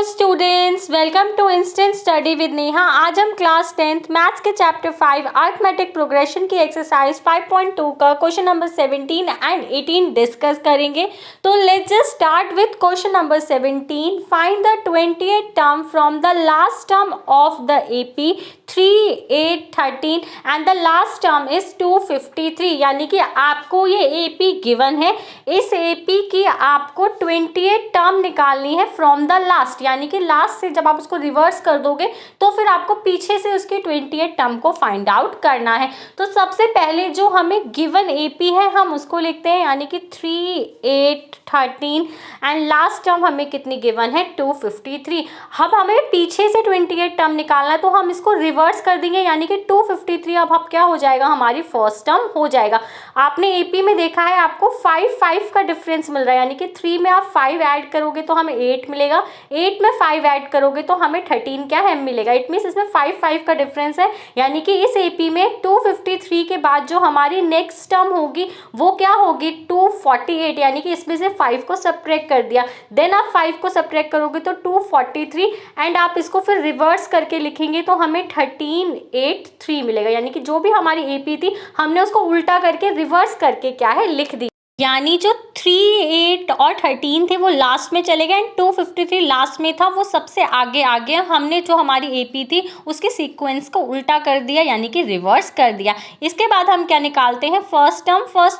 Students, welcome to instant study with Neha. आज हम class 10th maths के चैप्टर 5 अरिथमेटिक प्रोग्रेशन की एक्सरसाइज 5.2 का क्वेश्चन नंबर 17 एंड 18 डिस्कस करेंगे। तो let's just start with question number 17। Find the 28th term from the last term of the AP 3, 8, 13 and the last term is 253। यानी कि आपको ये AP given है, इस एपी की आपको 28 टर्म निकालनी है फ्रॉम द लास्ट, यानी कि लास्ट से जब आप उसको रिवर्स कर दोगे तो फिर आपको पीछे से उसके 28 टर्म को फाइंड आउट करना है। तो सबसे पहले जो हमें गिवन एपी है हम उसको लिखते हैं, यानी कि 3, 8, 13 एंड लास्ट टर्म हमें कितनी गिवन है 253। अब हमें पीछे से 28 टर्म निकालना है तो हम इसको रिवर्स कर देंगे, यानी कि 253 अब क्या हो जाएगा, हमारी फर्स्ट टर्म हो जाएगा। आपने एपी में देखा है आपको 5 का डिफरेंस मिल रहा है, यानी कि 3 में आप 5 ऐड करोगे तो हमें 8 मिलेगा, 8 में 5 ऐड करोगे तो हमें 13 क्या है मिलेगा। इट मीन्स इसमें 5 का डिफरेंस है, यानी कि इस एपी में 253 के बाद जो हमारी नेक्स्ट टर्म होगी वो क्या होगी 248, यानी कि इसमें से 5 को सब्ट्रैक्ट कर दिया, देन आप 5 को सब्ट्रैक्ट करोगे तो 243 एंड आप इसको फिर रिवर्स करके लिखेंगे तो हमें 1383 मिलेगा। यानी कि जो भी हमारी एपी थी हमने उसको उल्टा करके रिवर्स करके क्या है लिख दी, यानी जो 3, 8 और 13 थे वो लास्ट में चले गए एंड 253 लास्ट में था वो सबसे आगे आ गया। हमने जो हमारी एपी थी उसके सीक्वेंस को उल्टा कर दिया, यानी कि रिवर्स कर दिया। इसके बाद हम क्या निकालते हैं फर्स्ट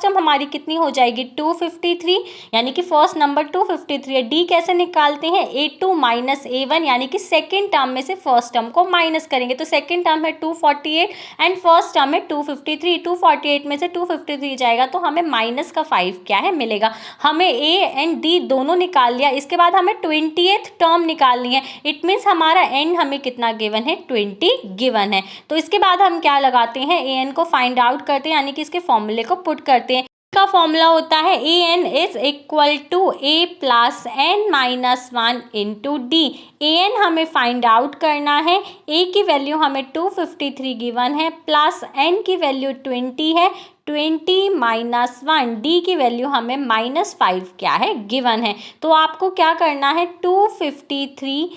टर्म हमारी कितनी हो जाएगी 253, यानी कि फर्स्ट नंबर 253 है। डी कैसे निकालते हैं A2 माइनस A1, यानी कि सेकेंड टर्म में से फर्स्ट टर्म को माइनस करेंगे तो सेकेंड टर्म है 248 एंड फर्स्ट टर्म है 253। 248 में से 253 जाएगा तो हमें माइनस का 5 क्या है मिलेगा। हमें ए एंड डी दोनों निकाल लिया। इसके बाद हमें 20th टर्म निकालनी है। इट मीन्स हमारा एंड हमें कितना गिवन है 20 गिवन है। तो इसके बाद हम क्या लगाते हैं ए एन को फाइंड आउट करते हैं, यानी कि इसके फॉर्मूले को पुट करते हैं। का फॉर्मूला होता है A N is equal to A plus N minus 1 into D. A N हमें फाइंड आउट करना है, ए की वैल्यू हमें 253 गिवन है, प्लस एन की वैल्यू 20 है, 20 माइनस 1, डी की वैल्यू हमें -5 क्या है गिवन है। तो आपको क्या करना है 253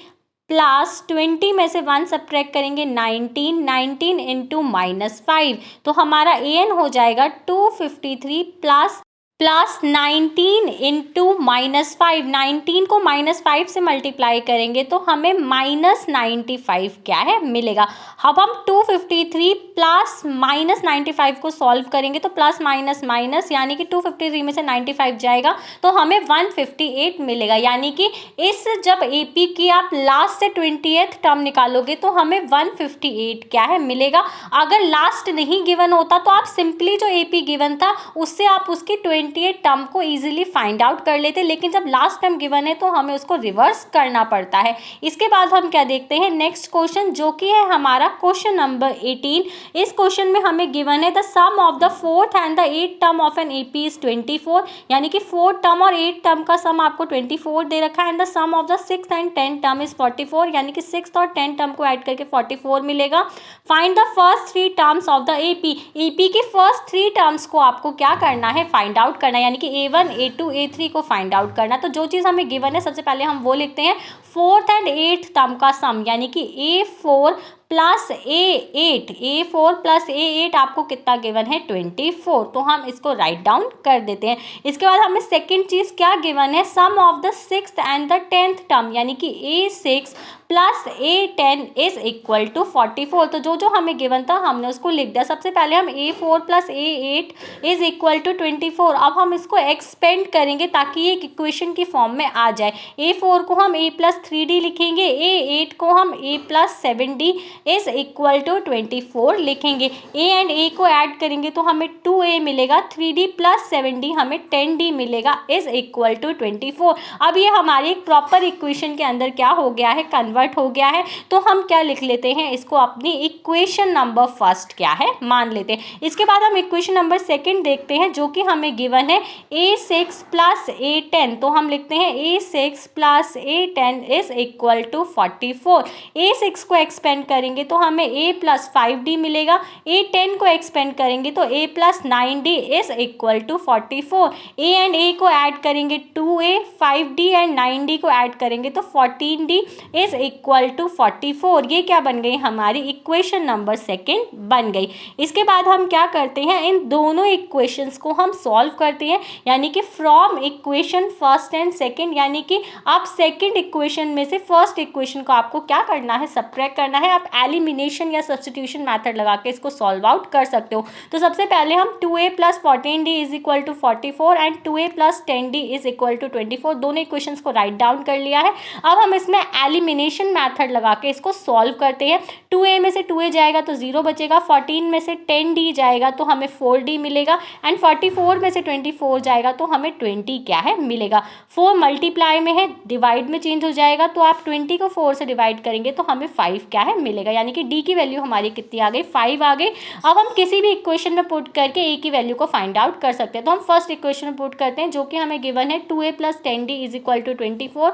प्लस 20 में से 1 सब्ट्रैक्ट करेंगे 19 इंटू -5, तो हमारा ए एन हो जाएगा 253 प्लस 19 इंटू -5। 19 को -5 से मल्टीप्लाई करेंगे तो हमें -95 क्या है मिलेगा। अब हम 253 प्लस -95 को सॉल्व करेंगे तो प्लस माइनस माइनस, यानी कि 253 में से 95 जाएगा तो हमें 158 मिलेगा। यानी कि इस जब एपी की आप लास्ट से 20th टर्म निकालोगे तो हमें 158 क्या है मिलेगा। अगर लास्ट नहीं गिवन होता तो आप सिंपली जो एपी गिवन था उससे आप उसकी 28 टर्म को इजीली फाइंड आउट कर लेते, लेकिन जब लास्ट टर्म गिवन है तो हमें उसको रिवर्स करना पड़ता है। इसके बाद हम क्या देखते हैं नेक्स्ट क्वेश्चन, जो कि है हमारा क्वेश्चन नंबर 18। इस क्वेश्चन में हमें गिवन है the sum of the 4th and the 8th term of an AP is 24, यानी कि 4th टर्म और 8th टर्म का सम आपको 24 दे रखा है and the sum of the 6th and 10th term is 44, यानी कि 6th और 10th टर्म को ऐड करके 44 मिलेगा। Find the first 3 terms of the AP. AP की फर्स्ट 3 टर्म्स को आपको क्या करना है फाइंड आउट करना, यानी कि A1, A2, A3 को फाइंड आउट करना। तो जो चीज़ हमें गिवन है सबसे पहले हम वो लिखते हैं 4th एंड 8th टर्म का सम, यानी कि A4 plus A4 plus A8 आपको कितना गिवन है 24, तो हम इसको राइट डाउन कर देते हैं। इसके बाद हमें सेकंड चीज़ क्या गिवन है sum of the 6th and the 10th term, यानी कि A6 plus A10 is equal to 44। तो जो जो हमें गिवन था हमने उसको लिख दिया। सबसे पहले हम A4 plus A8 is equal to 24। अब हम इसको एक्सपेंड करेंगे ताकि ये इक्वेशन की फॉर्म में आ जाए। A4 को हम A प्लस 3D लिखेंगे, A8 को हम A plus 7D is equal to 24 लिखेंगे। A एंड A को ऐड करेंगे तो हमें 2A मिलेगा, 3D प्लस 7D हमें 10D मिलेगा इज इक्वल टू 24। अब ये हमारी एक प्रॉपर इक्वेशन के अंदर क्या हो गया है कन्वर्ट हो गया है। तो हम क्या लिख लेते हैं इसको अपनी इक्वेशन नंबर फर्स्ट क्या है मान लेते हैं। इसके बाद हम इक्वेशन नंबर सेकंड देखते हैं, जो कि हमें गिवन है A6 प्लस A10, तो हम लिखते हैं A6 plus A10 is equal to 44। A6 को एक्सपेंड करेंगे करेंगे तो हमें a प्लस 5d मिलेगा। a10 को एक्सपेंड करेंगे तो a plus 9d is equal to 44। a and a को ऐड करेंगे 2a, 5d एंड 9d को ऐड करेंगे तो 14d इज इक्वल टू 44। ये क्या बन गई हमारी इक्वेशन नंबर सेकेंड बन गई। इसके बाद हम क्या करते हैं, इन दोनों इक्वेशंस को हम सॉल्व करते हैं, यानी कि from equation first and second, यानी कि आप सेकेंड इक्वेशन में से फर्स्ट इक्वेशन को आपको क्या करना है, सबट्रैक्ट करना है। आप एलिमिनेशन या सब्स्टिट्यूशन मेथड लगा के इसको सॉल्व आउट कर सकते हो। तो सबसे पहले हम 2a plus 14d is equal to 44 and 2a plus 10d is equal to 24, दोनों इक्वेशंस को राइट डाउन कर लिया है। अब हम इसमें एलिमिनेशन मेथड लगा के इसको सॉल्व करते हैं। 2a में से 2a जाएगा तो 0 बचेगा, 14 में से 10d जाएगा तो हमें 4d मिलेगा एंड 44 में से 24 जाएगा तो हमें 20 क्या है मिलेगा। 4 मल्टीप्लाई में है, डिवाइड में चेंज हो जाएगा, तो आप 20 को 4 से डिवाइड करेंगे तो हमें 5 क्या है मिलेगा, यानी कि d की वैल्यू हमारी कितनी आ गई, 5 आ गई। अब हम किसी भी इक्वेशन में पुट करके a की वैल्यू को फाइंड आउट कर सकते हैं। तो हम फर्स्ट इक्वेशन में पुट करते हैं जो कि हमें गिवन है 2a plus 10d is equal to 24।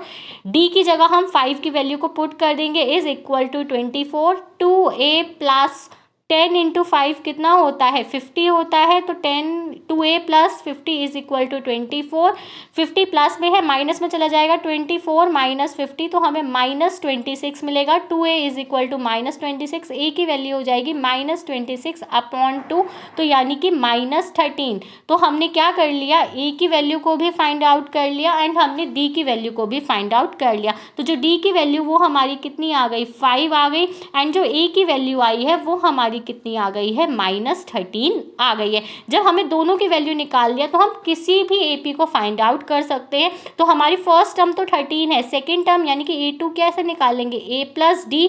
d की जगह हम 5 की वैल्यू को पुट कर देंगे, is equal to 24। 2a plus 10 into 5 कितना होता है, 50 होता है। तो 2a plus 50 is equal to 24। 50 plus में है, माइनस में चला जाएगा, 24 माइनस 50 तो हमें माइनस 26 मिलेगा। 2a is equal to minus 26, a की वैल्यू हो जाएगी माइनस 26 अपॉन 2, तो यानी कि माइनस 13। तो हमने क्या कर लिया, a की वैल्यू को भी फाइंड आउट कर लिया एंड हमने d की वैल्यू को भी फाइंड आउट कर लिया। तो जो d की वैल्यू वो हमारी कितनी आ गई, 5 आ गई, एंड जो a की वैल्यू आई है वो हमारी कितनी आ गई है, माइनस 13 आ गई है। जब हमें दोनों की वैल्यू निकाल लिया तो हम किसी भी AP को फाइंड आउट कर सकते हैं। तो हमारी फर्स्ट टर्म तो 13 है, सेकेंड टर्म यानी कि A2 कैसे निकालेंगे, a प्लस डी,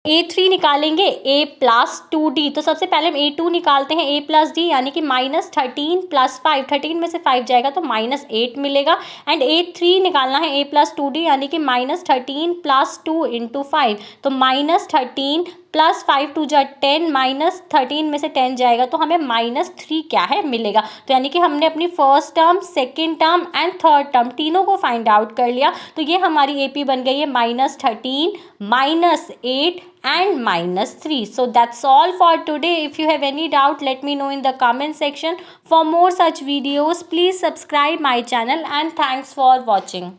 A3 निकालेंगे a प्लस 2d। तो सबसे पहले हम A2 निकालते हैं, a प्लस डी, यानी कि माइनस 13 प्लस 5, 13 में से 5 जाएगा तो माइनस 8 मिलेगा। एंड A3 निकालना है a प्लस 2d, यानी कि माइनस 13 प्लस 2 इंटू 5, तो माइनस 13 प्लस 5 टू जा 10, माइनस 13 में से 10 जाएगा तो हमें माइनस 3 क्या है मिलेगा। तो यानी कि हमने अपनी first term, second term and third term तीनों को फाइंड आउट कर लिया। तो ये हमारी AP बन गई है minus 13, minus 8 and minus 3. So that's all for today. If you have any doubt, let me know in the comment section. For more such videos, please subscribe my channel and thanks for watching.